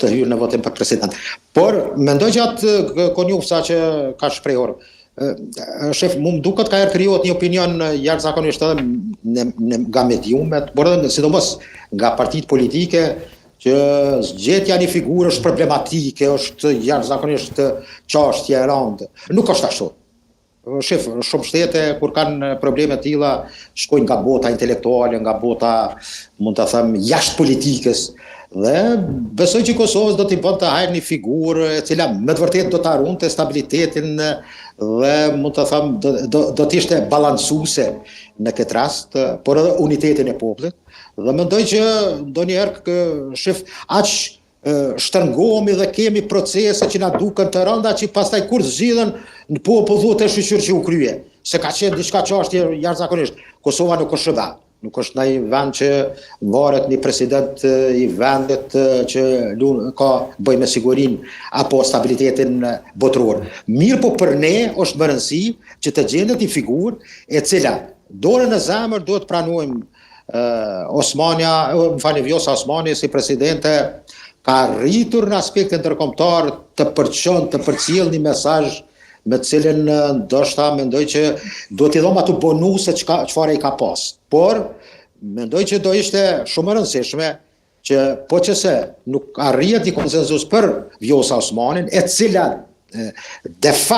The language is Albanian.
të hyrë në votim për president. Por mendoj që atë konjufsa që ka shprehur shef, mu më duket ka krijohet një opinion jashtëzakonisht edhe nga mediumet, por edhe sidomos nga partitë politike që zgjedhja një figurë është problematike, është jashtëzakonisht çështje e rëndë. Nuk është ashtu. Shef, shumë shtete kur kanë probleme të tilla shkojnë nga bota intelektuale, nga bota, mund të them, jashtë politikës. Dhe besoj që Kosovës do t'i bënte hajër një figurë e cila me të vërtetë do ta ruante stabilitetin dhe mund të them do të ishte balancuese në këtë rast, por edhe unitetin e popullit. Dhe mendoj që ndonjëherë shef aq shtrëngohemi dhe kemi procese që na duken të rënda që pastaj kur zgjidhen në popull thuhet e shqyr që u krye. Se ka qenë diçka çështje jashtëzakonisht. Kosova nuk është shëba. Nuk është ndaj vend që varet një president i vendit që ka bëj me sigurinë apo stabilitetin botëror. Mirë po për ne është më rëndësi që të gjendet një figurë e cila dorën në zemër duhet pranojmë Vjosa Osmani si presidente ka rritur në aspektin ndërkombëtar të përçon, të përcjell një mesazh me të cilin ndoshta mendoj që duhet t'i dhom ato bonuse çfarë i ka pas. Por mendoj që do ishte shumë e rëndësishme që po qëse nuk arrihet një konsenzus për Vjosa Osmanin, e cila de facto